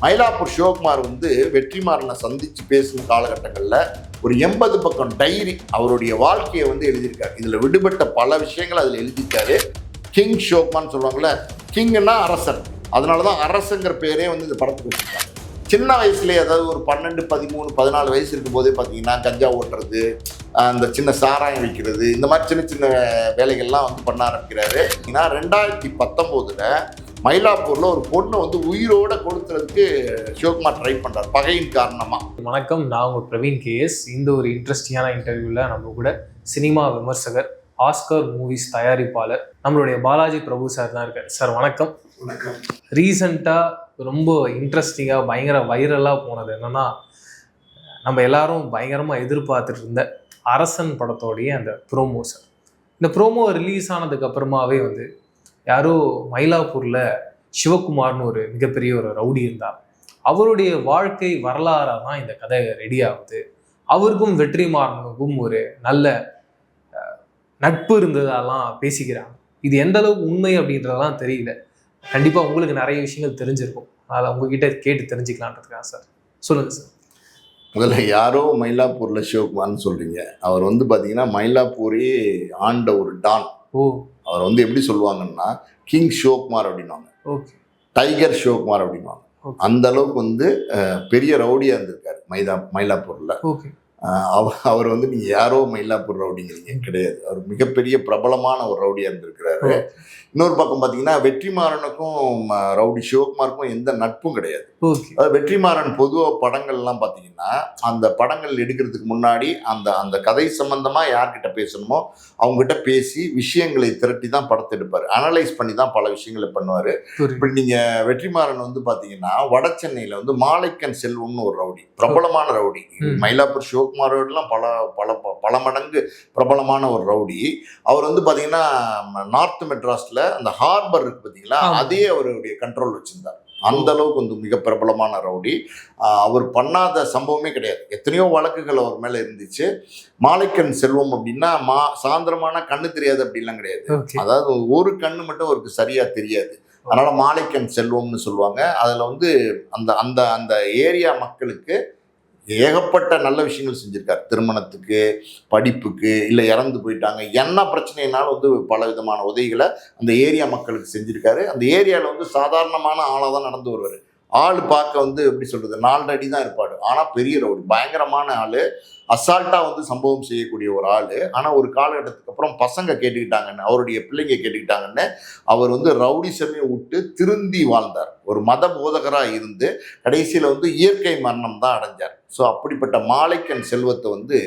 மயிலாப்பூர் சிவகுமார் வந்து வெற்றிமாறனை சந்தித்து பேசும் காலகட்டங்களில் ஒரு 80 பக்கம் டைரி அவருடைய வாழ்க்கையை வந்து எழுதியிருக்காரு. இதில் விடுபட்ட பல விஷயங்கள் அதில் எழுதியிருக்காரு. கிங் சிவகுமார்னு சொல்லுவாங்கள்ல, கிங்னா அரசன், அதனால தான் அரசங்கிற பேரே வந்து இந்த படத்துக்கு வச்சுருக்காங்க. சின்ன வயசுலேயே, அதாவது ஒரு 12, 13, 14 வயசு இருக்கும்போதே பார்த்தீங்கன்னா கஞ்சா ஓட்டுறது, அந்த சின்ன சாராயம் விற்கிறது, இந்த மாதிரி சின்ன சின்ன வேலைகள்லாம் வந்து பண்ண ஆரம்பிக்கிறாரு. ஏன்னா 2019 மயிலாப்பூரில் ஒரு பொண்ணை வந்து உயிரோட கொடுக்கறதுக்கு சிவகுமார் ட்ரை பண்ணுறாரு பகையின் காரணமாக. வணக்கம், நான் உங்கள் பிரவீன் கேஎஸ். இந்த ஒரு இன்ட்ரெஸ்டிங்கான இன்டர்வியூவில் நம்ம கூட சினிமா விமர்சகர், ஆஸ்கர் மூவிஸ் தயாரிப்பாளர் நம்மளுடைய பாலாஜி பிரபு சார் தான் இருக்கார். சார் வணக்கம். வணக்கம். ரீசெண்டாக ரொம்ப இன்ட்ரெஸ்டிங்காக பயங்கர வைரலாக போனது என்னென்னா, நம்ம எல்லாரும் பயங்கரமாக எதிர்பார்த்துட்டு இருந்த அரசன் படத்தோடைய அந்த ப்ரோமோ. சார், இந்த ப்ரோமோ ரிலீஸ் ஆனதுக்கு அப்புறமாவே வந்து யாரோ மயிலாப்பூரில் சிவகுமார்னு ஒரு மிகப்பெரிய ஒரு ரவுடி இருந்தார், அவருடைய வாழ்க்கை வரலாறாக தான் இந்த கதை ரெடி ஆகுது, அவருக்கும் வெற்றிமாறனுக்கும் ஒரு நல்ல நட்பு இருந்ததெல்லாம் பேசிக்கிறாங்க. இது எந்த அளவுக்கு உண்மை அப்படின்றதெல்லாம் தெரியல. கண்டிப்பாக உங்களுக்கு நிறைய விஷயங்கள் தெரிஞ்சிருக்கும், அதனால் உங்ககிட்ட கேட்டு தெரிஞ்சுக்கலான்றதுக்காக சார் சொல்லுங்கள் சார். முதல்ல யாரோ மயிலாப்பூரில் சிவகுமார்னு சொல்கிறீங்க. அவர் வந்து பார்த்தீங்கன்னா மயிலாப்பூரே ஆண்ட ஒரு டான். அவர் வந்து எப்படி சொல்லுவாங்கன்னா கிங் சிவகுமார் அப்படின்வாங்க, டைகர் சிவகுமார் அப்படின்வாங்க. அந்த அளவுக்கு வந்து பெரிய ரவுடியாக இருந்திருக்காரு மயிலாப்பூரில். அவர் வந்து நீங்கள் யாரோ மயிலாப்பூர் ரவுடிங்கிறீங்க, கிடையாது. அவர் மிகப்பெரிய பிரபலமான ஒரு ரவுடியாக இருந்திருக்கிறாரு. இன்னொரு பக்கம் பார்த்தீங்கன்னா வெற்றிமாறனுக்கும் ரவுடி சிவகுமாருக்கும் எந்த நட்பும் கிடையாது. அதாவது வெற்றிமாறன் பொதுவாக படங்கள்லாம் பார்த்தீங்கன்னா அந்த படங்கள் எடுக்கிறதுக்கு முன்னாடி அந்த அந்த கதை சம்பந்தமாக யார்கிட்ட பேசணுமோ அவங்ககிட்ட பேசி விஷயங்களை திரட்டி தான் படத்தை எடுப்பார். அனலைஸ் பண்ணி தான் பல விஷயங்களை பண்ணுவார். இப்படி நீங்கள் வெற்றிமாறன் வந்து பார்த்தீங்கன்னா வட சென்னையில் வந்து மாலைக்கன் செல்வம்னு ஒரு ரவுடி, பிரபலமான ரவுடி. மயிலாப்பூர் சிவகுமாரோடலாம் பல பல பல மடங்கு பிரபலமான ஒரு ரவுடி. அவர் வந்து பார்த்தீங்கன்னா நார்த் மெட்ராஸில் அந்த ஹார்பர் இருக்கு பார்த்தீங்களா, அதே அவருடைய கண்ட்ரோல் வச்சிருந்தார். அந்த அளவுக்கு வந்து மிக பிரபலமான ரவுடி. அவர் பண்ணாத சம்பவமே கிடையாது. எத்தனையோ வழக்குகள் அவர் மேலே இருந்துச்சு. மாலைக்கன் செல்வம் அப்படின்னா சாயந்தரமான கண்ணு தெரியாது அப்படின்லாம் கிடையாது. அதாவது ஒரு கண்ணு மட்டும் அவருக்கு சரியா தெரியாது, அதனால மாலைக்கன் செல்வம்னு சொல்லுவாங்க. அதில் வந்து அந்த அந்த அந்த ஏரியா மக்களுக்கு ஏகப்பட்ட நல்ல விஷயங்கள் செஞ்சுருக்காரு. திருமணத்துக்கு, படிப்புக்கு, இல்லை இறந்து போயிட்டாங்க, என்ன பிரச்சனைனாலும் வந்து பல விதமான உதவிகளை அந்த ஏரியா மக்களுக்கு செஞ்சுருக்காரு. அந்த ஏரியாவில் வந்து சாதாரணமான ஆளாக தான் நடந்து வருவார். ஆள் பார்க்க வந்து எப்படி சொல்கிறது, 4 அடி தான் இருப்பார். ஆனால் பெரிய ரவுடி, பயங்கரமான ஆள், அசால்ட்டாக வந்து சம்பவம் செய்யக்கூடிய ஒரு ஆள். ஆனால் ஒரு காலகட்டத்துக்கு அப்புறம் பசங்க கேட்டுக்கிட்டாங்கன்னு, அவருடைய பிள்ளைங்க கேட்டுக்கிட்டாங்கன்னு அவர் வந்து ரவுடிசமே விட்டு திருந்தி வாழ்ந்தார். ஒரு மத போதகராக இருந்து கடைசியில் வந்து இயற்கை மரணம் தான் அடைஞ்சார். ஸோ அப்படிப்பட்ட மாலைக்கன் செல்வத்தை வந்து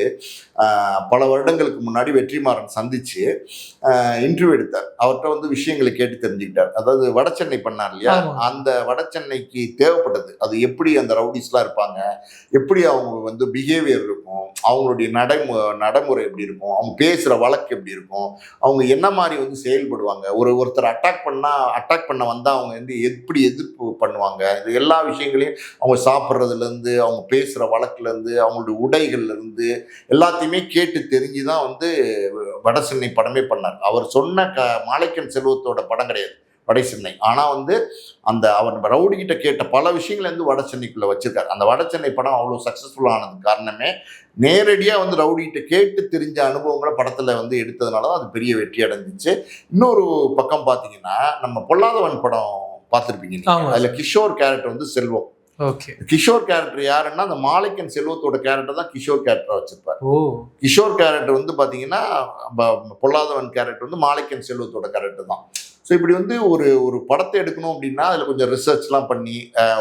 பல வருடங்களுக்கு முன்னாடி வெற்றிமாறன் சந்தித்து இன்டர்வியூ எடுத்தார். அவர்கிட்ட வந்து விஷயங்களை கேட்டு தெரிஞ்சுக்கிட்டார். அதாவது வட சென்னை பண்ணார் இல்லையா, அந்த வட சென்னைக்கு தேவைப்பட்டது அது எப்படி அந்த ரவுடிஸ்லாம் இருப்பாங்க, எப்படி அவங்க வந்து பிஹேவியர் இருக்கும், அவங்களுடைய நடைமுறை எப்படி இருக்கும், அவங்க பேசுகிற வழக்கு எப்படி இருக்கும், அவங்க என்ன மாதிரி வந்து செயல்படுவாங்க, ஒருத்தர் அட்டாக் பண்ண வந்தால் அவங்க வந்து எப்படி எதிர்ப்பு பண்ணுவாங்க, இது எல்லா விஷயங்களையும், அவங்க சாப்பிட்றதுலேருந்து, அவங்க பேசுகிற வழக்குலேருந்து, அவங்களுடைய உடைகள்லேருந்து எல்லாத்தையுமே கேட்டு தெரிஞ்சு தான் வந்து வட சென்னை படமே பண்ணார். அவர் சொன்ன மாலைக்கன் செல்வத்தோட படம் கிடையாது வட சென்னை. ஆனால் வந்து அந்த அவர் ரவுடிகிட்ட கேட்ட பல விஷயங்களை வந்து வட சென்னைக்குள்ளே வச்சிருக்காரு. அந்த வட சென்னை படம் அவ்வளோ சக்ஸஸ்ஃபுல் ஆனதுக்கு காரணமே நேரடியாக வந்து ரவுடிகிட்ட கேட்டு தெரிஞ்ச அனுபவங்களை படத்தில் வந்து எடுத்ததுனால தான் அது பெரிய வெற்றி அடைஞ்சிச்சு. இன்னொரு பக்கம் பார்த்தீங்கன்னா நம்ம பொல்லாதவன் படம் பார்த்துருப்பீங்க, அதில் கிஷோர் கேரக்டர் வந்து செல்வம். கிஷோர் கேரக்டர் யாருன்னா அந்த மாலைக்கன் செல்வத்தோட கேரக்டர் தான் கிஷோர் கேரக்டரா வச்சிருப்பாரு. கிஷோர் கேரக்டர் வந்து பாத்தீங்கன்னா பொல்லாதவன் கேரக்டர் வந்து மாலைக்கன் செல்வத்தோட கேரக்டர் தான். ஸோ இப்படி வந்து ஒரு படத்தை எடுக்கணும் அப்படின்னா அதில் கொஞ்சம் ரிசர்ச்லாம் பண்ணி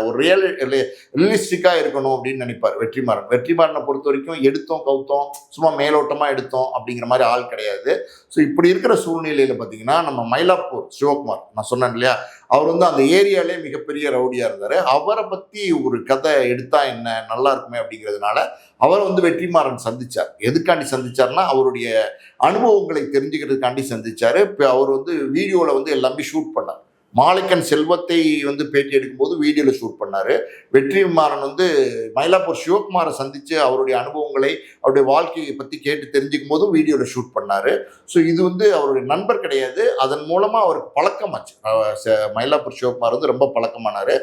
ஒரு ரியலிஸ்டிக்காக இருக்கணும் அப்படின்னு நினைப்பார் வெற்றிமாறனை பொறுத்த வரைக்கும் எடுத்தோம் கவுத்தோம் சும்மா மேலோட்டமாக எடுத்தோம் அப்படிங்கிற மாதிரி ஆள் கிடையாது. ஸோ இப்படி இருக்கிற சூழ்நிலையில் பார்த்தீங்கன்னா நம்ம மயிலாப்பூர் சிவகுமார் நான் சொன்னேன் இல்லையா, அவர் வந்து அந்த ஏரியாலே மிகப்பெரிய ரவுடியாக இருந்தார். அவரை பற்றி ஒரு கதை எடுத்தா என்ன நல்லா இருக்குமே அப்படிங்கிறதுனால அவரை வந்து வெற்றிமாறன் சந்திச்சார். எதுக்காண்டி சந்திச்சார்னா அவருடைய அனுபவங்களை தெரிஞ்சுக்கிறதுக்காண்டி சந்திச்சார். இப்போ அவர் வந்து வீடியோவில் வந்து எல்லாமே ஷூட் பண்ணார். மாலைக்கன் செல்வத்தை வந்து பேட்டி எடுக்கும்போது வீடியோவில் ஷூட் பண்ணார். வெற்றிமாறன் வந்து மயிலாப்பூர் சிவகுமாரை சந்தித்து அவருடைய அனுபவங்களை அவருடைய வாழ்க்கையை பற்றி கேட்டு தெரிஞ்சுக்கும் போதும் வீடியோவில் ஷூட் பண்ணார். ஸோ இது வந்து அவருடைய நண்பர் கிடையாது, அதன் மூலமாக அவருக்கு பழக்கமாச்சு. மயிலாப்பூர் சிவகுமார் வந்து ரொம்ப பழக்கமானார்.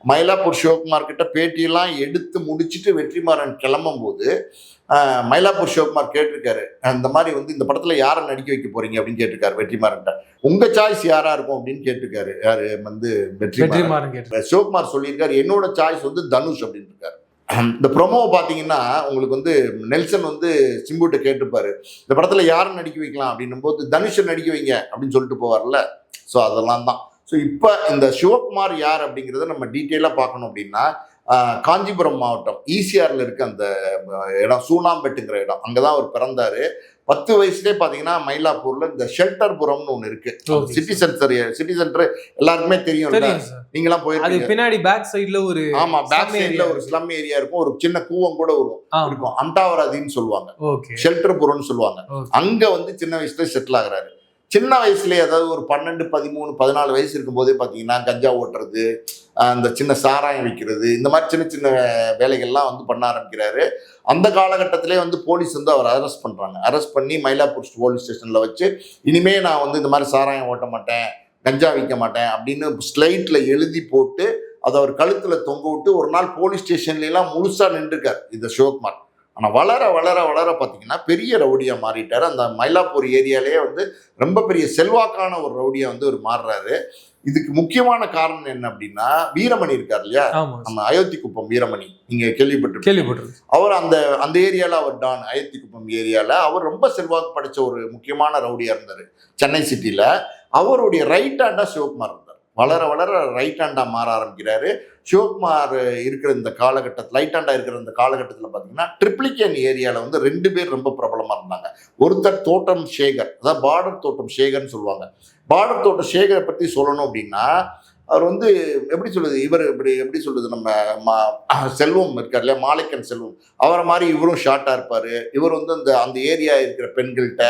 மயிலாப்பூர் சிவகுமார் கிட்ட பேட்டியெல்லாம் எடுத்து முடிச்சுட்டு வெற்றிமாறன் கிளம்பும் போது மயிலாப்பூர் சிவகுமார் கேட்டிருக்காரு, இந்த மாதிரி வந்து இந்த படத்துல யாரை நடிக்க வைக்க போறீங்க அப்படின்னு கேட்டிருக்காரு வெற்றிமாறன். உங்க சாய்ஸ் யாரா இருக்கும் அப்படின்னு கேட்டிருக்காரு. யாரு வந்து வெற்றிமாறன் சிவகுமார் சொல்லியிருக்காரு, என்னோட சாய்ஸ் வந்து தனுஷ் அப்படின்னு இருக்காரு. இந்த ப்ரொமோவை பார்த்தீங்கன்னா உங்களுக்கு வந்து நெல்சன் வந்து சிம்புட்ட கேட்டுப்பாரு, இந்த படத்துல யாரை நடிக்க வைக்கலாம் அப்படின்னும் போது தனுஷை நடிக்க வைங்க அப்படின்னு சொல்லிட்டு போவார்ல. ஸோ அதெல்லாம் தான். ஸோ இப்போ இந்த சிவகுமார் யார் அப்படிங்கிறத நம்ம டீட்டெயிலாக பார்க்கணும் அப்படின்னா காஞ்சிபுரம் மாவட்டம் ஈசிஆர்ல இருக்க அந்த இடம் சூனாம்பேட்டுங்கிற இடம், அங்கதான் அவர் பிறந்தாரு. 10 வயசுலேயே பார்த்தீங்கன்னா மயிலாப்பூர்ல இந்த ஷெல்டர்புரம்னு ஒன்று இருக்கு. சிட்டி சென்டர் எல்லாருக்குமே தெரியும். நீங்களாம் போயிருக்கீங்க. பின்னாடி பேக் சைடுல ஒரு ஆமா பேக் சைடுல ஒரு ஸ்லம் ஏரியா இருக்கும், ஒரு சின்ன கூவம் கூட இருக்கும். அம்டாவராதின்னு சொல்லுவாங்க, ஷெல்டர்புரம்னு சொல்லுவாங்க. அங்க வந்து சின்ன வயசுல செட்டில் ஆகுறாரு. சின்ன வயசுலேயே அதாவது ஒரு 12, 13, 14 வயசு இருக்கும்போதே பார்த்தீங்கன்னா கஞ்சா ஓட்டுறது, அந்த சின்ன சாராயம் விற்கிறது, இந்த மாதிரி சின்ன சின்ன வேலைகள்லாம் வந்து பண்ண ஆரம்பிக்கிறாரு. அந்த காலகட்டத்திலே வந்து போலீஸ் வந்து அவர் அரெஸ்ட் பண்ணுறாங்க. அரெஸ்ட் பண்ணி மயிலாப்பூர் போலீஸ் ஸ்டேஷனில் வச்சு, இனிமே நான் வந்து இந்த மாதிரி சாராயம் ஓட்ட மாட்டேன், கஞ்சா விற்க மாட்டேன் அப்படின்னு ஸ்லைட்டில் எழுதி போட்டு அதை அவர் கழுத்தில் தொங்க விட்டு ஒரு நாள் போலீஸ் ஸ்டேஷன்லாம் முழுசாக நின்றுருக்கார் இந்த சிவகுமார். ஆனால் வளர வளர வளர பார்த்தீங்கன்னா பெரிய ரவுடியாக மாறிட்டார். அந்த மயிலாப்பூர் ஏரியாலேயே வந்து ரொம்ப பெரிய செல்வாக்கான ஒரு ரவுடியாக வந்து அவர் மாறுறாரு. இதுக்கு முக்கியமான காரணம் என்ன அப்படின்னா, வீரமணி இருக்கார் இல்லையா, நம்ம அயோத்திக்குப்பம் வீரமணி, நீங்க கேள்விப்பட்டு அவர் அந்த ஏரியால அவர் டான், அயோத்திக்குப்பம் ஏரியால அவர் ரொம்ப செல்வாக்கு படைச்ச ஒரு முக்கியமான ரவுடியா இருந்தாரு சென்னை சிட்டில. அவருடைய ரைட் ஹேண்டா சிவகுமார் இருந்தார். வளர வளர ரைட் ஹேண்டா மாற ஆரம்பிக்கிறாரு. சிவகுமார் இருக்கிற இந்த காலகட்டத்தில் ரைட் ஹேண்டா இருக்கிற இந்த காலகட்டத்தில் பார்த்தீங்கன்னா ட்ரிப்ளிகேன் ஏரியாவில் வந்து 2 பேர் ரொம்ப பிரபலமாக இருந்தாங்க. ஒருத்தர் தோட்டம் சேகர், அதாவது பார்டர் தோட்டம் சேகர்னு சொல்லுவாங்க. பார்டர் தோட்டம் சேகரை பற்றி சொல்லணும் அப்படின்னா, அவர் வந்து எப்படி சொல்லுது, இவர் எப்படி சொல்லுது, நம்ம செல்வம் இருக்கார் இல்லையா, மாலைக்கன் செல்வம், அவரை மாதிரி இவரும் ஷார்ட்டாக இருப்பார். இவர் வந்து அந்த ஏரியா இருக்கிற பெண்கள்கிட்ட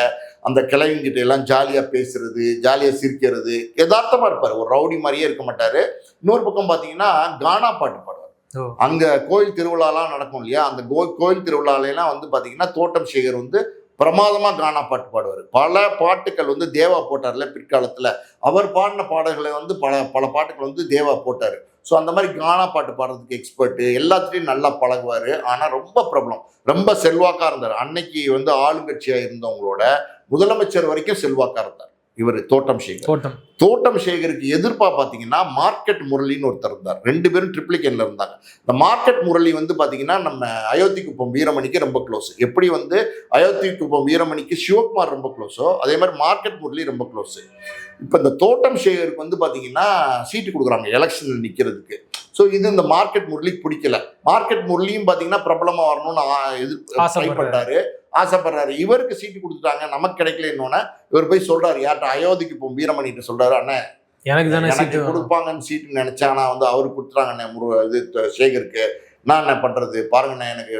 அந்த கிழவிங்கிட்ட எல்லாம் ஜாலியாக பேசுறது, ஜாலியாக சிரிக்கிறது, யதார்த்தமாக இருப்பார். ஒரு ரவுடி மாதிரியே இருக்க மாட்டார். இன்னொரு பக்கம் பார்த்தீங்கன்னா கானா பாட்டு பாடுவார். அங்கே கோயில் திருவிழாலாம் நடக்கும் இல்லையா, அந்த கோயில் திருவிழாலாம் வந்து பார்த்தீங்கன்னா தோட்டம் சேகர் வந்து பிரமாதமாக கானா பாட்டு பாடுவார். பல பாட்டுகள் வந்து தேவா போட்டார்ல பிற்காலத்தில், அவர் பாடின பாடல்களை வந்து பல பாட்டுகள் வந்து தேவா போட்டார். ஸோ அந்த மாதிரி கானா பாட்டு பாடுறதுக்கு எக்ஸ்பர்ட்டு, எல்லாத்துலேயும் நல்லா பழகுவார். ஆனால் ரொம்ப பிரபலம், ரொம்ப செல்வாக்காக இருந்தார். அன்னைக்கு வந்து ஆளுங்கட்சியாக இருந்தவங்களோட முதலமைச்சர் வரைக்கும் செல்வாக்காக இருந்தார் இவர் தோட்டம் சேகருக்கு எதிர்ப்பாக பார்த்தீங்கன்னா மார்க்கெட் முரளின்னு ஒருத்தர் இருந்தார். 2 பேரும் ட்ரிப்ளிகேன்ல இருந்தாங்க. இந்த மார்க்கெட் முரளி வந்து பார்த்தீங்கன்னா நம்ம அயோத்திக்குப்பம் வீரமணிக்கு ரொம்ப க்ளோஸ். எப்படி வந்து அயோத்திக்குப்பம் வீரமணிக்கு சிவகுமார் ரொம்ப க்ளோஸோ, அதே மாதிரி மார்க்கெட் முரளி ரொம்ப க்ளோஸு. இப்போ இந்த தோட்டம் சேகருக்கு வந்து பார்த்தீங்கன்னா சீட்டு கொடுக்குறாங்க எலெக்ஷனில் நிற்கிறதுக்கு. ஸோ இது இந்த மார்க்கெட் முரளிக்கு பிடிக்கல. மார்க்கெட் முரளியும் பார்த்தீங்கன்னா பிரபலமாக வரணும்னு ஆசைப்படுறாரு. இவருக்கு சீட்டு கொடுத்துட்டாங்க, நமக்கு கிடைக்கல. இன்னொன்னு இவர் போய் சொல்றாரு, யார்கிட்ட, அயோத்திக்குப்பம் வீரமணிட்டு சொல்றாரு, அண்ணன் எனக்கு கொடுப்பாங்கன்னு சீட்டு நினைச்சேன், ஆனா வந்து அவருக்கு கொடுத்துட்டாங்க இது சேகருக்கு, நான் என்ன பண்றது பாருங்கண்ணே, எனக்கு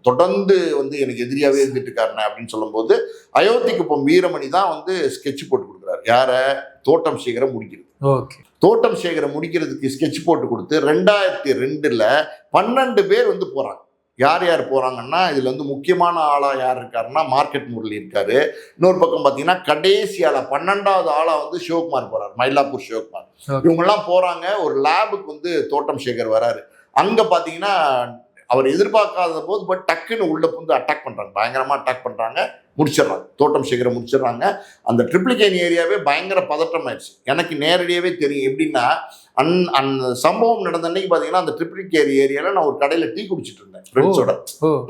தொடர்ந்து வந்து எனக்கு எதிரியாவே இருந்துட்டு இருக்காருண்ணே அப்படின்னு சொல்லும்போது அயோத்திக்குப்பம் வீரமணி தான் வந்து ஸ்கெட்ச் போட்டு கொடுக்குறாரு. யார? தோட்டம் சேகரை முடிக்கிறது. தோட்டம் சேகரை முடிக்கிறதுக்கு ஸ்கெட்ச் போட்டு கொடுத்து 2002ல் 12 பேர் வந்து போறாங்க. யார் யார் போறாங்கன்னா, இதுல வந்து முக்கியமான ஆளா யார் இருக்காருன்னா மார்க்கெட் முரளி இருக்காரு. இன்னொரு பக்கம் பார்த்தீங்கன்னா கடைசி ஆளா 12வது ஆளா வந்து சிவகுமார் போறாரு, மயிலாப்பூர் சிவகுமார். இவங்கெல்லாம் போறாங்க. ஒரு லேபுக்கு வந்து தோட்டம் சேகர் வராரு. அங்க பாத்தீங்கன்னா அவர் எதிர்பார்க்காத போது போய் டக்குன்னு உள்ள புந்து அட்டாக் பண்றாங்க, பயங்கரமா அட்டாக் பண்றாங்க, முடிச்சிடறாங்க. தோட்டம் சேகரை முடிச்சிடறாங்க. அந்த ட்ரிப்ளிகேன் ஏரியாவே பயங்கர பதட்டம் ஆயிடுச்சு. எனக்கு நேரடியாவே தெரியும். எப்படின்னா, அந்த சம்பவம் நடந்த அன்னைக்கு பாத்தீங்கன்னா அந்த ட்ரிப்ளிகேன் ஏரியால நான் ஒரு கடையில டீ குடிச்சிட்டு இருந்தேன் ஃப்ரெண்ட்ஸோட.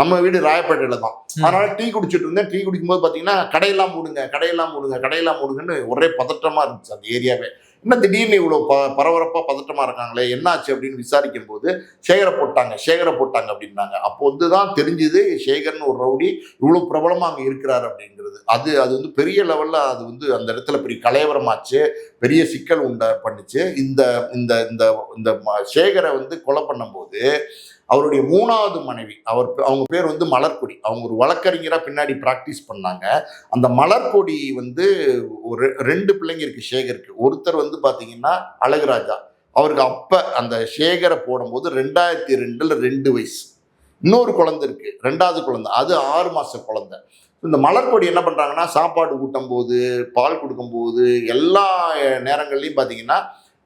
நம்ம வீடு ராயப்பேட்டையில தான். அதனால டீ குடிச்சிட்டு இருந்தேன். டீ குடிக்கும்போது பாத்தீங்கன்னா கடையெல்லாம் மூடுங்கன்னு ஒரே பதட்டமா இருந்துச்சு அந்த ஏரியாவே. இன்னும் திடீர்னு இவ்வளோ பரபரப்பாக பதட்டமாக இருக்காங்களே, என்னாச்சு அப்படின்னு விசாரிக்கும் போது சேகரை போட்டாங்க அப்படின்னாங்க. அப்போ வந்து தான் தெரிஞ்சுது சேகர்னு ஒரு ரவுடி இவ்வளோ பிரபலமாக அங்கே இருக்கிறாரு அப்படிங்கிறது. அது வந்து பெரிய லெவலில் அது வந்து அந்த இடத்துல பெரிய கலைவரமாச்சு, பெரிய சிக்கல் பண்ணுச்சு. இந்த இந்த இந்த சேகரை வந்து கொலை பண்ணும்போது அவருடைய 3வது மனைவி, அவங்க பேர் வந்து மலர்கொடி, அவங்க ஒரு வழக்கறிஞராக பின்னாடி ப்ராக்டிஸ் பண்ணாங்க. அந்த மலர்கொடி வந்து ஒரு 2 பிள்ளைங்க இருக்கு சேகருக்கு. ஒருத்தர் வந்து பார்த்தீங்கன்னா அழகுராஜா, அவருக்கு அப்போ அந்த சேகரை போடும்போது 2002ல் 2 வயசு. இன்னொரு குழந்தை இருக்கு, 2வது குழந்தை, அது 6 மாத குழந்தை. இந்த மலர்கொடி என்ன பண்ணுறாங்கன்னா, சாப்பாடு ஊட்டும் போது, பால் கொடுக்கும்போது, எல்லா நேரங்கள்லையும் பார்த்தீங்கன்னா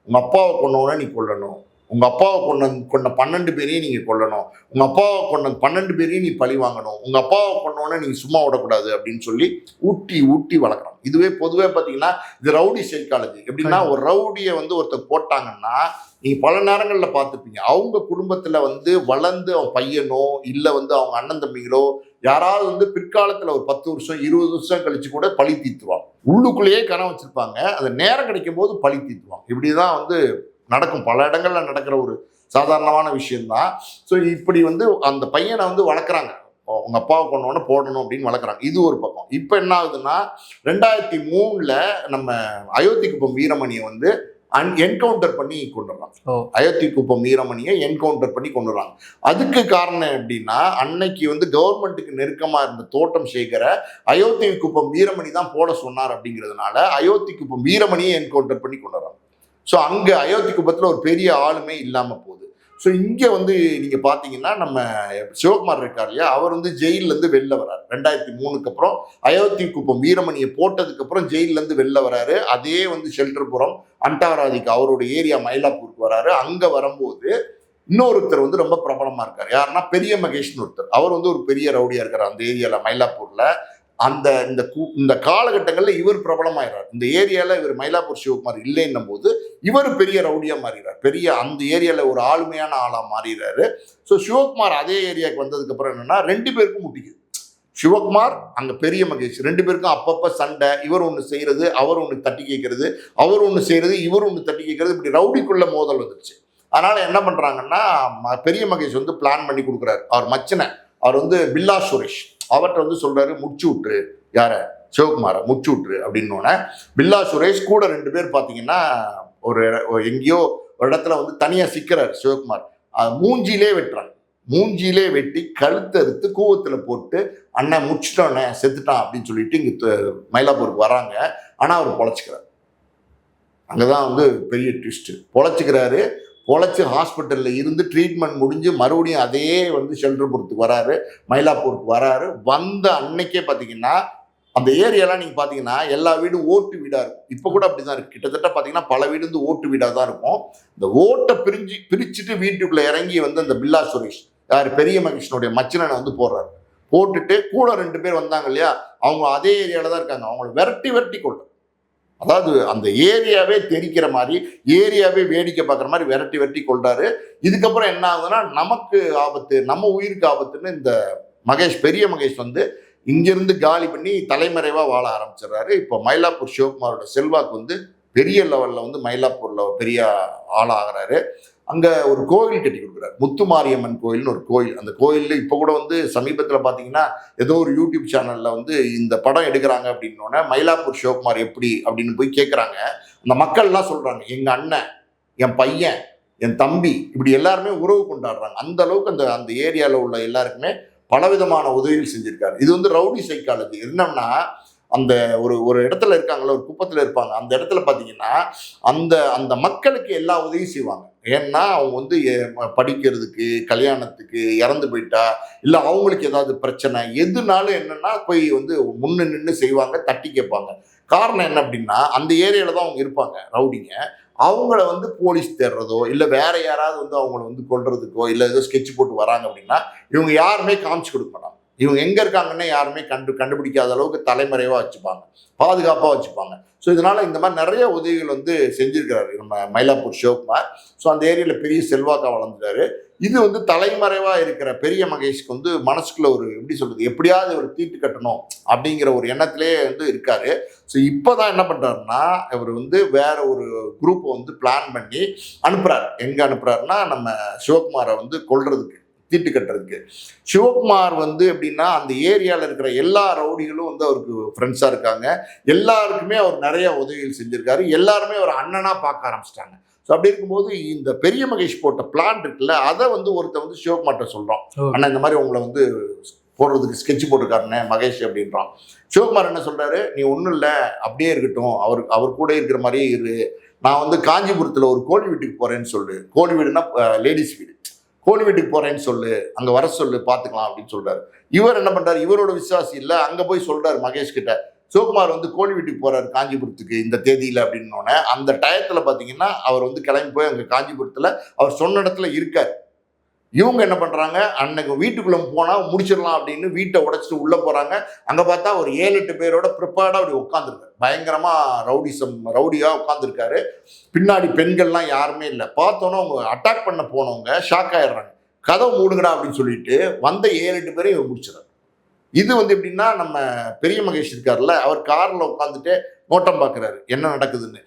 உங்கள் அப்பாவை கொண்டவனை நீ கொல்லணும், உங்கள் அப்பாவை கொண்ட 12 பேரையும் நீங்கள் கொல்லணும், உங்கள் அப்பாவை கொண்ட 12 பேரையும் நீ பழி வாங்கணும், உங்கள் அப்பாவை கொண்டோன்னே நீங்கள் சும்மா விடக்கூடாது அப்படின்னு சொல்லி ஊட்டி ஊட்டி வளர்க்குறாங்க. இதுவே பொதுவே பார்த்தீங்கன்னா இது ரவுடி சைக்காலஜி. எப்படின்னா ஒரு ரவுடியை வந்து ஒருத்தர் போட்டாங்கன்னா நீங்கள் பல நேரங்களில் பார்த்துப்பீங்க, அவங்க குடும்பத்தில் வந்து வளர்ந்து அவன் பையனோ இல்லை வந்து அவங்க அண்ணன் தம்பிகளோ யாராவது வந்து பிற்காலத்தில் ஒரு 10 வருஷம் 20 வருஷம் கழிச்சு கூட பழி தீர்த்துவாங்க. உள்ளுக்குள்ளேயே கனவு வச்சிருப்பாங்க, அது நேரம் கிடைக்கும் போது பழி தீர்த்துவாங்க. இப்படிதான் வந்து நடக்கும், பல இடங்கள்ல நடக்கிற ஒரு சாதாரணமான விஷயம்தான். ஸோ இப்படி வந்து அந்த பையனை வந்து வளர்க்குறாங்க, உங்க அப்பாவை கொண்டோன்னு போடணும் அப்படின்னு வளர்க்குறாங்க. இது ஒரு பக்கம். இப்போ என்ன ஆகுதுன்னா 2003 நம்ம அயோத்தி குப்பம் வீரமணியை வந்து என்கவுண்டர் பண்ணி கொண்டுறாங்க. அயோத்தி குப்பம் வீரமணியை என்கவுண்டர் பண்ணி கொண்டுறாங்க. அதுக்கு காரணம் எப்படின்னா அன்னைக்கு வந்து கவர்மெண்ட்டுக்கு நெருக்கமா இருந்த தோட்டம் சேகர அயோத்தி குப்பம் வீரமணி தான் போட சொன்னார் அப்படிங்கிறதுனால அயோத்தி குப்பம் வீரமணியை என்கவுண்டர் பண்ணி கொண்டுறாங்க. ஸோ அங்கே அயோத்தி குப்பத்தில் ஒரு பெரிய ஆளுமே இல்லாமல் போகுது. ஸோ இங்கே வந்து நீங்கள் பார்த்தீங்கன்னா நம்ம சிவகுமார் இருக்கார் இல்லையா, அவர் வந்து ஜெயிலேருந்து வெளில வர்றாரு 2003க்கு அப்புறம். அயோத்தி குப்பம் வீரமணியை போட்டதுக்கப்புறம் ஜெயிலேருந்து வெளில வராரு. அதே வந்து ஷெல்டர்புரம் அண்டாராதிக்கு அவருடைய ஏரியா மயிலாப்பூருக்கு வராரு. அங்கே வரும்போது இன்னொருத்தர் வந்து ரொம்ப பிரபலமாக இருக்கார். யாருன்னா பெரிய மகேஷ்னு ஒருத்தர். அவர் வந்து ஒரு பெரிய ரவுடியாக இருக்கார் அந்த ஏரியாவில் மயிலாப்பூரில். அந்த இந்த காலகட்டங்களில் இவர் பிரபலமாயிறார். இந்த ஏரியாவில் இவர் மயிலாப்பூர் சிவகுமார் இல்லைன்னும் போது இவர் பெரிய ரவுடியா மாறிறார், பெரிய அந்த ஏரியாவில் ஒரு ஆளுமையான ஆளாக மாறிடுறாரு. ஸோ சிவகுமார் அதே ஏரியாவுக்கு வந்ததுக்கு அப்புறம் என்னன்னா 2 பேருக்கும் முட்டிக்குது. சிவகுமார் அங்கே பெரிய மகேஷ் 2 பேருக்கும் அப்பப்போ சண்டை. இவர் ஒன்று செய்யறது, அவர் ஒன்று தட்டி கேட்கறது, அவர் ஒன்று செய்யறது, இவர் ஒன்று தட்டி கேட்கறது, இப்படி ரவுடிக்குள்ள மோதல் வந்துருச்சு. அதனால என்ன பண்றாங்கன்னா பெரிய மகேஷ் வந்து பிளான் பண்ணி கொடுக்குறாரு. அவர் மச்சனை, அவர் வந்து பில்லா சுரேஷ், அவர்கிட்ட வந்து சொல்றாரு முடிச்சு விட்டுரு, யார சிவகுமாரை முடிச்சு விட்டுரு அப்படின்னோடனே பில்லா சுரேஷ் கூட 2 பேர் பார்த்தீங்கன்னா ஒரு எங்கேயோ ஒரு இடத்துல வந்து தனியாக சிக்கிறாரு சிவகுமார். மூஞ்சிலே வெட்டுறாங்க, மூஞ்சிலே வெட்டி கழுத்து அறுத்து கூவத்தில் போட்டு அண்ணன் முடிச்சிட்டோன்னே செத்துட்டான் அப்படின்னு சொல்லிட்டு இங்கே மயிலாப்பூருக்கு வராங்க. ஆனால் அவர் பொழைச்சிக்கிறார். அங்கதான் வந்து பெரிய ட்விஸ்ட். பொழைச்சிக்கிறாரு. பொழைச்சி ஹாஸ்பிட்டலில் இருந்து ட்ரீட்மெண்ட் முடிஞ்சு மறுபடியும் அதே வந்து ஷெல்டர்புரத்துக்கு வராரு, மயிலாப்பூருக்கு வராரு. வந்த அன்னைக்கே பார்த்தீங்கன்னா அந்த ஏரியாலாம் நீங்கள் பார்த்தீங்கன்னா எல்லா வீடும் ஓட்டு வீடாக இருக்கும். இப்போ கூட அப்படி தான் இருக்குது. கிட்டத்தட்ட பார்த்தீங்கன்னா பல வீடு வந்து ஓட்டு வீடாக தான் இருக்கும். இந்த ஓட்டை பிரிச்சுட்டு வீட்டுக்குள்ளே இறங்கி வந்து அந்த பில்லா சுரேஷ் யார் பெரிய மகேஷனுடைய மச்சனனை வந்து போடுறாரு. போட்டுட்டு கூட 2 பேர் வந்தாங்க இல்லையா, அவங்க அதே ஏரியாவில் தான் இருக்காங்க. அவங்கள விரட்டி கொள்ற, அதாவது அந்த ஏரியாவே தெரிக்கிற மாதிரி, ஏரியாவே வேடிக்கை பார்க்குற மாதிரி விரட்டி கொள்றாரு. இதுக்கப்புறம் என்ன ஆகுதுன்னா நமக்கு ஆபத்து, நம்ம உயிருக்கு ஆபத்துன்னு இந்த மகேஷ் பெரிய மகேஷ் வந்து இங்கிருந்து காலி பண்ணி தலைமறைவாக வாழ ஆரம்பிச்சிடுறாரு. இப்போ மயிலாப்பூர் சிவகுமாரோட செல்வாக்கு வந்து பெரிய லெவலில் வந்து மயிலாப்பூரில் பெரிய ஆளாகிறாரு. அங்கே ஒரு கோவில் கட்டி கொடுக்குறாரு, முத்துமாரியம்மன் கோயில்னு ஒரு கோயில். அந்த கோயிலில் இப்போ கூட வந்து சமீபத்தில் பார்த்தீங்கன்னா ஏதோ ஒரு யூடியூப் சேனலில் வந்து இந்த படம் எடுக்கிறாங்க அப்படின்னோடனே மயிலாப்பூர் சிவகுமார் எப்படி அப்படின்னு போய் கேட்குறாங்க. அந்த மக்கள்லாம் சொல்கிறாங்க எங்கள் அண்ணன், என் பையன், என் தம்பி, இப்படி எல்லாருமே உறவு கொண்டாடுறாங்க. அந்த அளவுக்கு அந்த ஏரியாவில் உள்ள எல்லாருக்குமே பலவிதமான உதவிகள் செஞ்சுருக்காரு. இது வந்து ரவுடி சைக்காலஜி. என்னன்னா அந்த ஒரு இடத்துல இருக்காங்களா, ஒரு குப்பத்தில் இருப்பாங்க, அந்த இடத்துல பார்த்தீங்கன்னா அந்த மக்களுக்கு எல்லா உதவியும் செய்வாங்க. ஏன்னா அவங்க வந்து படிக்கிறதுக்கு, கல்யாணத்துக்கு, இறந்து போயிட்டா, இல்லை அவங்களுக்கு ஏதாவது பிரச்சனை எதுனாலும் என்னன்னா போய் வந்து முன்னு நின்று செய்வாங்க, தட்டி கேட்பாங்க. காரணம் என்ன அப்படின்னா அந்த ஏரியாவில் தான் அவங்க இருப்பாங்க ரவுடிங்க. அவங்கள வந்து போலீஸ் தேடுறதோ இல்லை வேற யாராவது வந்து அவங்கள வந்து கொல்றதுக்கோ இல்லை ஏதோ ஸ்கெட்ச் போட்டு வராங்க அப்படின்னா இவங்க யாருமே காமிச்சு கொடுக்க மாட்டாங்க. இவங்க எங்கே இருக்காங்கன்னு யாருமே கண்டுபிடிக்காத அளவுக்கு தலைமறைவாக வச்சுப்பாங்க, பாதுகாப்பாக வச்சுப்பாங்க. ஸோ இதனால் இந்த மாதிரி நிறைய உதவிகள் வந்து செஞ்சுருக்கிறாரு நம்ம மயிலாப்பூர் சிவகுமார். ஸோ அந்த ஏரியாவில் பெரிய செல்வாக்காக வளர்ந்துட்டாரு. இது வந்து தலைமறைவாக இருக்கிற பெரிய மகேஷ்க்கு வந்து மனசுக்குள்ள ஒரு எப்படி சொல்கிறது, எப்படியாவது ஒரு தீட்டு கட்டணும் அப்படிங்கிற ஒரு எண்ணத்திலே வந்து இருக்காரு. ஸோ இப்போ தான் என்ன பண்ணுறாருன்னா இவர் வந்து வேற ஒரு குரூப்பை வந்து பிளான் பண்ணி அனுப்புகிறார். எங்கே அனுப்புகிறாருன்னா நம்ம சிவகுமாரை வந்து கொல்றதுக்கு, தீட்டு கட்டுறதுக்கு. சிவகுமார் வந்து எப்படின்னா அந்த ஏரியாவில் இருக்கிற எல்லா ரவுடிகளும் வந்து அவருக்கு ஃப்ரெண்ட்ஸாக இருக்காங்க. எல்லாருக்குமே அவர் நிறைய உதவிகள் செஞ்சுருக்காரு. எல்லாருமே ஒரு அண்ணனாக பார்க்க ஆரம்பிச்சிட்டாங்க. ஸோ அப்படி இருக்கும்போது இந்த பெரிய மகேஷ் போட்ட பிளான் இருக்குல்ல, அதை வந்து ஒருத்தர் வந்து சிவகுமார்ட்ட சொல்கிறோம், அண்ணா இந்த மாதிரி உங்களை வந்து போடுறதுக்கு ஸ்கெட்ச் போட்டிருக்காருண்ணே மகேஷ் அப்படின்றான். சிவகுமார் என்ன சொல்கிறாரு, நீ ஒன்றும் இல்லை அப்படியே இருக்கட்டும், அவர் கூட இருக்கிற மாதிரியே இரு, நான் வந்து காஞ்சிபுரத்தில் ஒரு கோழி வீட்டுக்கு போகிறேன்னு சொல்லு, கோழி வீடுனா லேடிஸ் வீடு, கோழி வீட்டுக்கு போகிறேன்னு சொல்லு, அங்கே வர சொல்லு, பார்த்துக்கலாம் அப்படின்னு சொல்கிறாரு. இவர் என்ன பண்ணுறாரு, இவரோட விசுவாசி இல்லை, அங்கே போய் சொல்கிறார் மகேஷ் கிட்ட, சிவகுமார் வந்து கோழி வீட்டுக்கு போறாரு காஞ்சிபுரத்துக்கு இந்த தேதியில அப்படின்னோடனே அந்த டயத்துல பாத்தீங்கன்னா அவர் வந்து கிளம்பி போய் அங்க காஞ்சிபுரத்துல அவர் சொன்ன இடத்துல இருக்காரு. இவங்க என்ன பண்றாங்க, அன்னைக்கு வீட்டுக்குள்ள போனா முடிச்சிடலாம் அப்படின்னு வீட்டை உடைச்சிட்டு உள்ள போறாங்க. அங்க பார்த்தா ஒரு 7-8 பேரோட ப்ரிப்பேர்டா அப்படி உட்காந்துருக்காரு. பயங்கரமா ரவுடியா உட்காந்துருக்காரு. பின்னாடி பெண்கள்லாம் யாருமே இல்லை. பார்த்தோன்னா அவங்க அட்டாக் பண்ண போனவங்க ஷாக் ஆயிடுறாங்க. கதவு மூடுங்கடா அப்படின்னு சொல்லிட்டு வந்த 7-8 பேரையும் இவர் முடிச்சிடறாரு. இது வந்து எப்படின்னா, நம்ம பெரிய மகேஷ் இருக்காருல்ல, அவர் கார்ல உட்காந்துட்டு நோட்டம் பார்க்குறாரு என்ன நடக்குதுன்னு.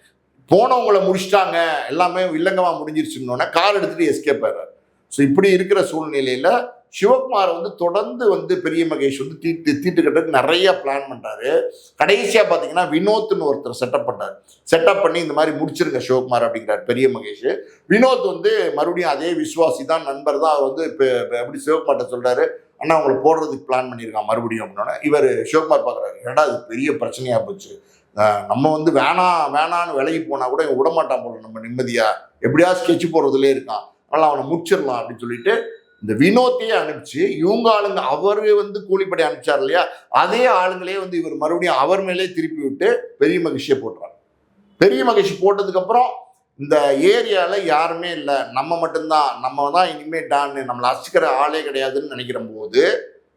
போனவங்களை முடிச்சிட்டாங்க, எல்லாமே வில்லங்கமா முடிஞ்சிருச்சுன்னொன்னே கார் எடுத்துட்டு எஸ்கேப் ஆயிடுறாரு. ஸோ இப்படி இருக்கிற சூழ்நிலையில சிவகுமார் வந்து தொடர்ந்து வந்து பெரிய மகேஷ் வந்து தீட்டு கட்டுறதுக்கு நிறைய பிளான் பண்றாரு. கடைசியா பாத்தீங்கன்னா வினோத்னு ஒருத்தர் செட்டப் பண்றாரு. செட்டப் பண்ணி இந்த மாதிரி முடிச்சிருங்க சிவகுமார் அப்படிங்கிறார் பெரிய மகேஷ். வினோத் வந்து மறுபடியும் அதே விசுவாசி தான், நண்பர் தான். அவர் வந்து எப்படி சிவகுமார்ட்ட சொல்றாரு, அண்ணா அவங்களை போடுறதுக்கு பிளான் பண்ணியிருக்கான் மறுபடியும் அப்படின்னா, இவர் சிவகுமார் பாக்குறாரு, ஏன்னா அது பெரிய பிரச்சனையா போச்சு, நம்ம வந்து வேணான்னு விலகி போனா கூட இவன் விடமாட்டான் போல, நம்ம நிம்மதியா எப்படியாவது ஸ்கெட்ச் போடுறதுலே இருக்கான், அதனால அவனை முடிச்சிடலாம் அப்படின்னு சொல்லிட்டு இந்த வினோத்தையே அனுப்பிச்சு இவங்க ஆளுங்க, அவரு வந்து கூலிப்படை அனுப்பிச்சார் இல்லையா, அதே ஆளுங்களே வந்து இவர் மறுபடியும் அவர் மேலே திருப்பி விட்டு பெரிய மகிழ்ச்சியை போட்டுறாங்க. பெரிய மகிழ்ச்சி போட்டதுக்கு அப்புறம் இந்த ஏரியால யாருமே இல்லை, நம்ம மட்டும்தான், நம்ம தான் இனிமே டான்னு, நம்மளை அசிக்கிற ஆளே கிடையாதுன்னு நினைக்கிற போது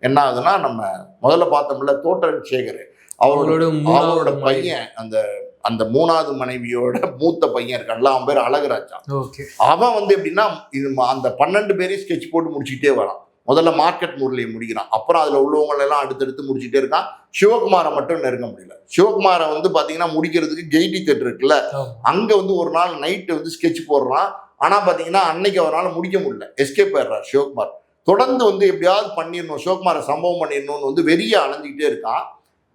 என்ன ஆகுதுன்னா, நம்ம முதல்ல பார்த்தோம்ல தோட்டம் சேகர், அவரோட பையன், அந்த 3வது மனைவியோட மூத்த பையன் இருக்கான்ல, அவன் பேர் அழகுராஜா. அவன் வந்து எப்படின்னா அந்த 12 பேரையும் ஸ்கெட்ச் போட்டு முடிச்சுக்கிட்டே வரான். முதல்ல மார்க்கெட் முரளியை முடிக்கிறான், அப்புறம் அதுல உள்ளவங்க எல்லாம் அடுத்தடுத்து முடிச்சுட்டே இருக்கான். சிவகுமாரை மட்டும் நெருங்க முடியல. சிவகுமாரை வந்து பாத்தீங்கன்னா முடிக்கிறதுக்கு கெய்டி தேட்டர் இருக்குல்ல, அங்க வந்து ஒரு நாள் நைட்டு வந்து ஸ்கெட்ச் போடுறான். ஆனா பாத்தீங்கன்னா அன்னைக்கு அவரால் முடிக்க முடியல, எஸ்கேப் ஆயிடுறார் சிவகுமார். தொடர்ந்து வந்து எப்படியாவது பண்ணிடணும், சிவகுமாரை சம்பவம் பண்ணிடணும்னு வந்து வெறிய அலைஞ்சிக்கிட்டே இருக்கான்.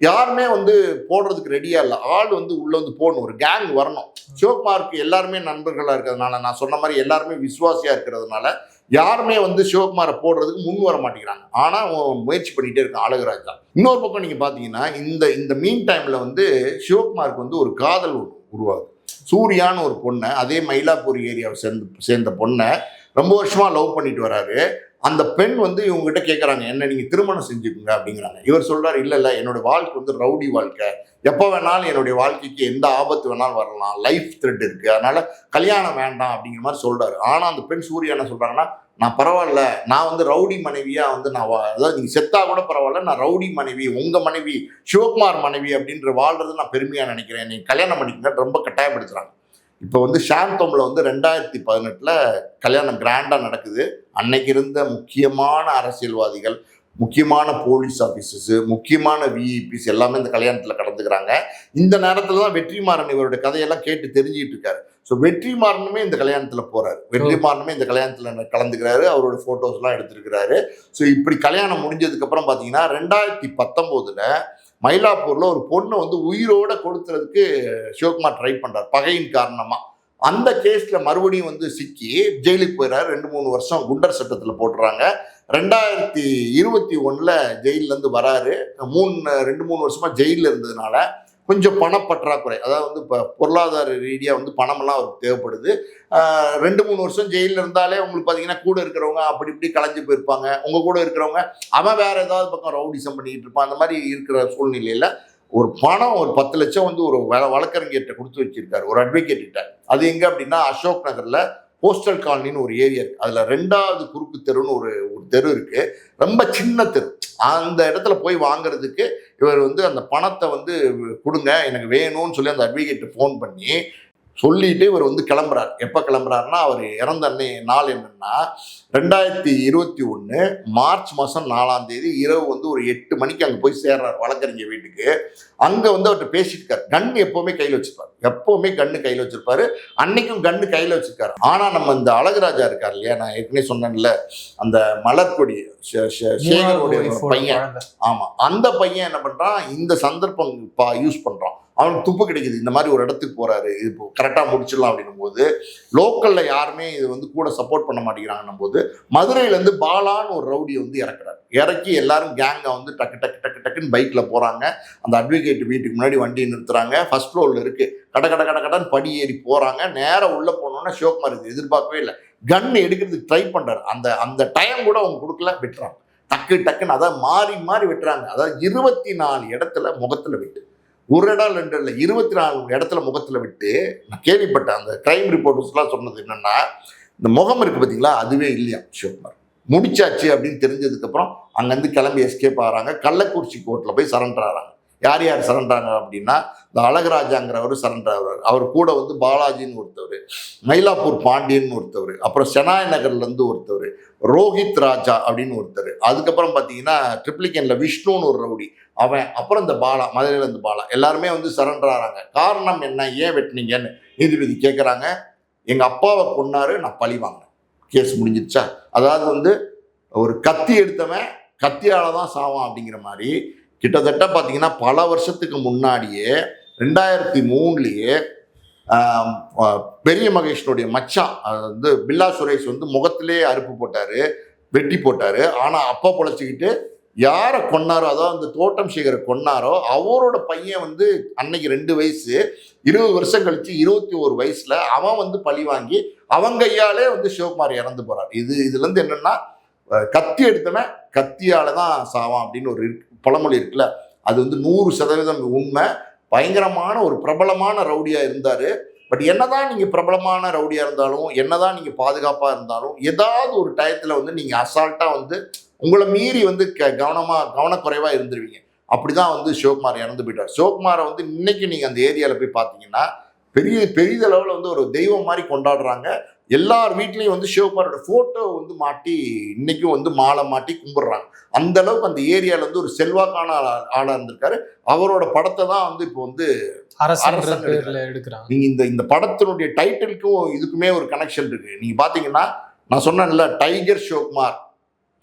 யாருமே வந்து போடுறதுக்கு ரெடியா இல்லை. ஆள் வந்து உள்ள வந்து போடணும், ஒரு கேங் வரணும். சிவகுமாருக்கு எல்லாருமே நண்பர்களா இருக்கிறதுனால, நான் சொன்ன மாதிரி எல்லாருமே விசுவாசியா இருக்கிறதுனால யாருமே வந்து சிவகுமாரை போடுறதுக்கு முன் வர மாட்டேங்கிறாங்க. ஆனா முயற்சி பண்ணிட்டே இருக்கான் அழகுராஜ் தான். இன்னொரு பக்கம் நீங்க பாத்தீங்கன்னா இந்த மீன் டைம்ல வந்து சிவகுமாருக்கு வந்து ஒரு காதல் உருவாகுது. சூர்யான்னு ஒரு பொண்ணை, அதே மயிலாப்பூர் ஏரியாவை சேர்ந்த பொண்ணை ரொம்ப வருஷமா லவ் பண்ணிட்டு வராரு. அந்த பெண் வந்து இவங்ககிட்ட கேட்குறாங்க, என்ன நீங்கள் திருமணம் செஞ்சுக்குங்க அப்படிங்கிறாங்க. இவர் சொல்றாரு, இல்லை என்னோட வாழ்க்கை வந்து ரவுடி வாழ்க்கை, எப்போ வேணாலும் என்னுடைய வாழ்க்கைக்கு எந்த ஆபத்து வேணாலும் வரலாம், லைஃப் த்ரெட் இருக்கு, அதனால கல்யாணம் வேண்டாம் அப்படிங்கிற மாதிரி சொல்றாரு. ஆனால் அந்த பெண் சூர்யா என்ன சொல்றாங்கன்னா, நான் பரவாயில்ல, நான் வந்து ரவுடி மனைவியா வந்து அதாவது நீங்கள் செத்தா கூட பரவாயில்ல, நான் ரவுடி மனைவி, உங்க மனைவி, சிவகுமார் மனைவி அப்படின்ற வாழ்றது நான் பெருமையா நினைக்கிறேன், நீங்க கல்யாணம் பண்ணிக்கங்க ரொம்ப கட்டாயப்படுத்துறாங்க. இப்போ வந்து சாந்தோம்ல வந்து 2018 கல்யாணம் கிராண்டா நடக்குது. அன்னைக்கு இருந்த முக்கியமான அரசியல்வாதிகள், முக்கியமான போலீஸ் ஆஃபீஸர்ஸ், முக்கியமான விஐபிஸ் எல்லாமே இந்த கல்யாணத்தில் கலந்துக்கிறாங்க. இந்த நேரத்தில் தான் வெற்றிமாறன் இவருடைய கதையெல்லாம் கேட்டு தெரிஞ்சுக்கிட்டு இருக்காரு. ஸோ வெற்றிமாறனுமே இந்த கல்யாணத்தில் போறாரு, வெற்றிமாறனுமே இந்த கல்யாணத்தில் கலந்துக்கிறாரு, அவரோட ஃபோட்டோஸ்லாம் எடுத்திருக்கிறாரு. ஸோ இப்படி கல்யாணம் முடிஞ்சதுக்கு அப்புறம் பார்த்தீங்கன்னா 2019 மயிலாப்பூர்ல ஒரு பொண்ணை வந்து உயிரோட கொடுத்துறதுக்கு சிவகுமார் ட்ரை பண்றாரு பகையின் காரணமா. அந்த கேஸ்ல மறுபடியும் வந்து சிக்கி ஜெயிலுக்கு போயிறாரு. 2-3 வருஷம் குண்டர் சட்டத்தில் போட்டுறாங்க. 2021 ஜெயில இருந்து வராரு. 2-3 வருஷமா ஜெயில இருந்ததுனால கொஞ்சம் பணப்பற்றாக்குறை, அதாவது வந்து இப்போ பொருளாதார ரீதியாக வந்து பணமெல்லாம் அவருக்கு தேவைப்படுது. 2-3 வருஷம் ஜெயிலில் இருந்தாலே உங்களுக்கு பார்த்தீங்கன்னா கூட இருக்கிறவங்க அப்படி இப்படி கலைஞ்சு போயிருப்பாங்க. உங்கள் கூட இருக்கிறவங்க அவன் வேற ஏதாவது பக்கம் ரவுடிசம் பண்ணிக்கிட்டு இருப்பான். அந்த மாதிரி இருக்கிற சூழ்நிலையில் ஒரு பணம் ஒரு 10 லட்சம் வந்து ஒரு வழக்கறிஞர்கிட்ட கொடுத்து வச்சிருக்காரு, ஒரு அட்வொகேட் கிட்ட. அது எங்கே அப்படின்னா அசோக் நகரில் போஸ்டல் காலனின்னு ஒரு ஏரியா இருக்கு. அதுல 2வது குறுக்கு தெருன்னு ஒரு தெரு இருக்கு, ரொம்ப சின்ன தெரு. அந்த இடத்துல போய் வாங்குறதுக்கு இவர் வந்து அந்த பணத்தை வந்து கொடுங்க எனக்கு வேணும்னு சொல்லி அந்த அட்வொகேட் ஃபோன் பண்ணி சொல்லிட்டு இவர் வந்து கிளம்புறாரு. எப்போ கிளம்புறாருன்னா, அவர் இறந்த நாள் என்னன்னா 2021 மார்ச் மாதம் 4ஆம் தேதி இரவு வந்து ஒரு 8 மணிக்கு அங்கே போய் சேர்றாரு வழக்கறிஞர் வீட்டுக்கு. அங்கே வந்து அவர்கிட்ட பேசிட்டு கன் எப்போவுமே கையில் வச்சிருப்பாரு, எப்போவுமே கண்ணு கையில் வச்சிருப்பாரு. அன்னைக்கும் கண்ணு கையில் வச்சிருக்காரு. ஆனால் நம்ம இந்த அழகுராஜா இருக்கார் இல்லையா, நான் ஏற்கனவே சொன்னேன்ல, அந்த மலர்கொடி சேகருடைய பையன், ஆமா, அந்த பையன் என்ன பண்றான், இந்த சந்தர்ப்பம் யூஸ் பண்றான். அவனுக்கு துப்பு கிடைக்குது, இந்த மாதிரி ஒரு இடத்துக்கு போறாரு, இது இப்போ கரெக்டாக முடிச்சிடலாம் அப்படின்னும் போது லோக்கல்ல யாருமே இது வந்து கூட சப்போர்ட் பண்ண மாட்டேங்கிறாங்கன்னும் போது மதுரையிலேருந்து பாலான்னு ஒரு ரவுடியை வந்து இறக்குறாரு. இறக்கி எல்லாரும் கேங்கை வந்து டக்குன்னு பைக்கில் போகிறாங்க. அந்த அட்வொகேட் வீட்டுக்கு முன்னாடி வண்டியை நிறுத்துறாங்க. ஃபர்ஸ்ட் ஃப்ளோரில் இருக்கு. கடன்னு படி ஏறி போகிறாங்க. நேராக உள்ளே போனோன்னா சிவகுமார் இது எதிர்பார்க்கவே இல்லை, கன் எடுக்கிறதுக்கு ட்ரை பண்ணுறாரு. அந்த டைம் கூட அவங்க கொடுக்கல, வெட்டுறாங்க. டக்குன்னு அதாவது மாறி வெட்டுறாங்க. அதாவது 24 இடத்துல முகத்தில் வெட்டு. ஒரு இடம் 2 இல்லை 24 இடத்துல முகத்தில் விட்டு நான் கேள்விப்பட்டேன். அந்த கிரைம் ரிப்போர்ட்டர்ஸ்லாம் சொன்னது என்னன்னா, இந்த முகம் இருக்கு பார்த்தீங்களா, அதுவே இல்லையா சிவகுமார். முடிச்சாச்சு அப்படின்னு தெரிஞ்சதுக்கப்புறம் அங்கேருந்து கிளம்பி எஸ்கேப் ஆகிறாங்க. கள்ளக்குறிச்சி கோர்ட்டில் போய் சரண்டர் ஆகிறாங்க. யார் யார் சரண்டாங்க அப்படின்னா, இந்த அழகராஜாங்கிறவர் சரண்டர் ஆகிறார். அவர் கூட வந்து பாலாஜின்னு ஒருத்தவர், மயிலாப்பூர் பாண்டியன் ஒருத்தவர், அப்புறம் செனாய் நகர்லேருந்து ஒருத்தவர், ரோஹித் ராஜா அப்படின்னு ஒருத்தர், அதுக்கப்புறம் பார்த்தீங்கன்னா ட்ரிப்ளிகேனில் விஷ்ணுன்னு ஒரு ரவுடி அவன், அப்புறம் இந்த பாலா, மதுரையிலேருந்து பாலா, எல்லாருமே வந்து சரண்டர் ஆகிறாங்க. காரணம் என்ன, ஏன் வெட்டினீங்கன்னு நீதிபதி கேட்குறாங்க. எங்கள் அப்பாவை கொன்னாரு, நான் பழி வாங்கினேன். கேஸ் முடிஞ்சிருச்சா? அதாவது வந்து ஒரு கத்தி எடுத்தவன் கத்தியால் தான் சாவான் அப்படிங்கிற மாதிரி கிட்டத்தட்ட பார்த்தீங்கன்னா பல வருஷத்துக்கு முன்னாடியே 2003 பெரிய மகேஷனுடைய மச்சான் வந்து பில்லா சுரேஷ் வந்து முகத்திலே அறுப்பு போட்டார், வெட்டி போட்டார். ஆனால் அப்பா பொழைச்சிக்கிட்டு யாரை கொன்னாரோ, அதாவது அந்த தோட்டம் சேகரை கொன்னாரோ அவரோட பையன் வந்து அன்னைக்கு 2 வயசு, 20 வருஷம் கழிச்சு 21 வயசுல அவன் வந்து பழி வாங்கி அவங்க கையாலே வந்து சிவகுமார் இறந்து போறார். இதுல இருந்து என்னன்னா, கத்தி எடுத்தவன் கத்தியால தான் சாவான் அப்படின்னு ஒரு பழமொழி இருக்குல்ல, அது வந்து 100% உண்மை. பயங்கரமான ஒரு பிரபலமான ரவுடியா இருந்தாரு. பட் என்னதான் நீங்க பிரபலமான ரவுடியா இருந்தாலும், என்னதான் நீங்க பாதுகாப்பா இருந்தாலும், ஏதாவது ஒரு டயத்துல வந்து நீங்க அசால்ட்டா வந்து உங்களை மீறி வந்து கவனக்குறைவா இருந்துருவீங்க. அப்படிதான் வந்து சிவகுமார் இறந்து போயிட்டார். சிவகுமாரை வந்து இன்னைக்கு நீங்க அந்த ஏரியாவில் போய் பார்த்தீங்கன்னா பெரிதளவில் வந்து ஒரு தெய்வம் மாதிரி கொண்டாடுறாங்க. எல்லார் வீட்லேயும் வந்து சிவகுமாரோட ஃபோட்டோ வந்து மாட்டி இன்னைக்கும் வந்து மாலை மாட்டி கும்பிடுறாங்க. அந்த அளவுக்கு அந்த ஏரியாவில் வந்து ஒரு செல்வாக்கான ஆளாக இருந்திருக்காரு. அவரோட படத்தை தான் வந்து இப்போ வந்து அரசன் எடுக்கிறாங்க. நீங்க இந்த படத்தினுடைய டைட்டிலுக்கும் இதுக்குமே ஒரு கனெக்ஷன் இருக்கு. நீங்க பாத்தீங்கன்னா, நான் சொன்னேன்ல டைகர் சிவகுமார்,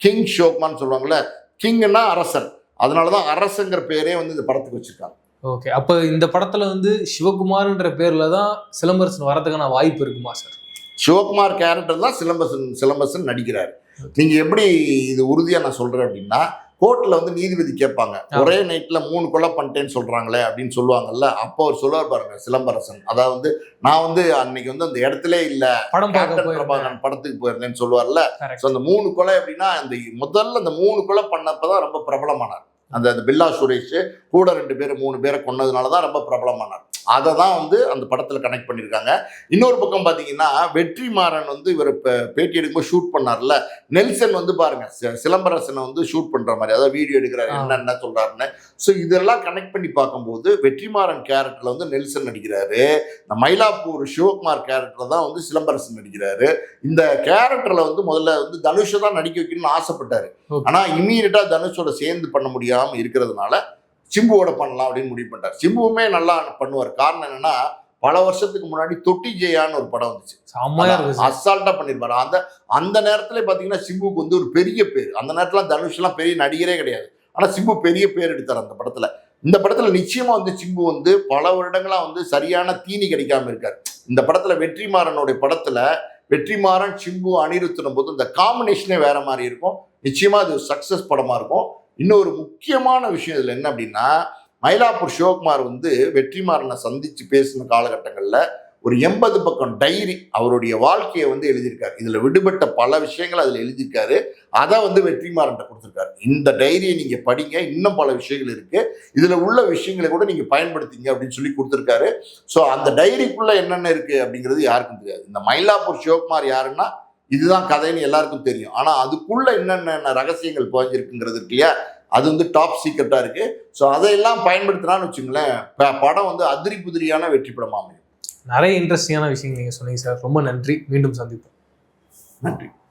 கிங் சிவகுமார்னு சொல்லுவாங்கல்ல, கிங்னா அரசன், அதனாலதான் அரசங்கிற பேரே வந்து இந்த படத்துக்கு வச்சிருக்காங்க. ஓகே, அப்ப இந்த படத்துல வந்து சிவகுமார்ன்ற பேர்ல தான் சிலம்பரசன் வரதுக்கான வாய்ப்பு இருக்குமா சார்? சிவகுமார் கேரக்டர் தான் சிலம்பரசன் நடிக்கிறாரு. நீங்க எப்படி இது உறுதியா நான் சொல்றேன் அப்படின்னா, கோர்ட்ல வந்து நீதிபதி கேட்பாங்க, ஒரே நைட்ல 3 கொலை பண்ணிட்டேன்னு சொல்றாங்களே அப்படின்னு சொல்லுவாங்கல்ல, அப்போ அவர் சொல்லுவார் பாருங்க சிலம்பரசன், அதாவது நான் வந்து அன்னைக்கு வந்து அந்த இடத்துல இல்ல, பிரபாகரன் படத்துக்கு போயிருந்தேன்னு சொல்லுவார்ல. அந்த 3 கொலை அப்படின்னா, முதல்ல அந்த 3 கொலை பண்ணப்பதான் ரொம்ப பிரபலமானார். அந்த பில்லா சுரேஷ் கூட 2 பேர் 3 பேரை கொன்னதுனாலதான் ரொம்ப பிரபலமானார். அதை தான் வந்து அந்த படத்துல கனெக்ட் பண்ணியிருக்காங்க. இன்னொரு பக்கம் பாத்தீங்கன்னா, வெற்றிமாறன் வந்து இவர் பேட்டி எடுக்கும்போது ஷூட் பண்ணார்ல, நெல்சன் வந்து பாருங்க சிலம்பரசனை வந்து ஷூட் பண்ற மாதிரி, அதாவது வீடியோ எடுக்கிறாரு, என்ன சொல்றாருன்னு. ஸோ இதெல்லாம் கனெக்ட் பண்ணி பார்க்கும்போது வெற்றிமாறன் கேரக்டர்ல வந்து நெல்சன் நடிக்கிறாரு, இந்த மயிலாப்பூர் சிவகுமார் கேரக்டர் தான் வந்து சிலம்பரசன் நடிக்கிறாரு. இந்த கேரக்டர்ல வந்து முதல்ல வந்து தனுஷை தான் நடிக்க வைக்கணும்னு ஆசைப்பட்டாரு. ஆனா இமீடியட்டா தனுஷோட சேர்ந்து பண்ண முடியாம இருக்கிறதுனால சிம்புவோட பண்ணலாம் அப்படின்னு முடிவு பண்ணிட்டார். சிம்புவுமே நல்லா பண்ணுவார். காரணம் என்னன்னா, பல வருஷத்துக்கு முன்னாடி தொட்டி ஜெயான்னு ஒரு படம் வந்துச்சு, அசால்ட்டா பண்ணிருப்பாரு. அந்த நேரத்துல பாத்தீங்கன்னா சிம்புக்கு வந்து ஒரு பெரிய பேர். அந்த நேரத்துல தனுஷ் எல்லாம் பெரிய நடிகரே கிடையாது, ஆனா சிம்பு பெரிய பேர் எடுத்தார் அந்த படத்துல. இந்த படத்துல நிச்சயமா வந்து சிம்பு வந்து பல வருடங்களா வந்து சரியான தீனி கிடைக்காம இருக்காரு. இந்த படத்துல வெற்றிமாறனுடைய படத்துல வெற்றிமாறன் சிம்பு அனிருத்தனும் போது இந்த காம்பினேஷனே வேற மாதிரி இருக்கும். நிச்சயமா அது சக்சஸ் படமா இருக்கும். இன்னொரு முக்கியமான விஷயம் இதுல என்ன அப்படின்னா, மயிலாப்பூர் சிவகுமார் வந்து வெற்றிமாறனை சந்திச்சு பேசின காலகட்டங்கள்ல ஒரு 80 பக்கம் டைரி அவருடைய வாழ்க்கையை வந்து எழுதியிருக்காரு. இதுல விடுபட்ட பல விஷயங்கள் அதுல எழுதியிருக்காரு. அதை வந்து வெற்றிமாறன் கொடுத்திருக்காரு. இந்த டைரியை நீங்க படிங்க, இன்னும் பல விஷயங்கள் இருக்கு, இதுல உள்ள விஷயங்களை கூட நீங்க பயன்படுத்திங்க அப்படின்னு சொல்லி கொடுத்திருக்காரு. ஸோ அந்த டைரிக்குள்ள என்னென்ன இருக்கு அப்படிங்கிறது யாருக்கும் தெரியாது. இந்த மயிலாப்பூர் சிவகுமார் யாருன்னா இதுதான் கதைன்னு எல்லாருக்கும் தெரியும். ஆனா அதுக்குள்ள என்னென்ன ரகசியங்கள் புகஞ்சிருக்குங்கிறது இருக்கு இல்லையா, அது வந்து டாப் சீக்ரெட்டா இருக்கு. ஸோ அதையெல்லாம் பயன்படுத்தினான்னு வச்சுங்களேன், படம் வந்து அதிரி புதிரியான வெற்றி படமா அமையும். நிறைய இன்ட்ரெஸ்டிங்கான விஷயங்கள் நீங்க சொன்னீங்க சார். ரொம்ப நன்றி. மீண்டும் சந்திப்போம். நன்றி.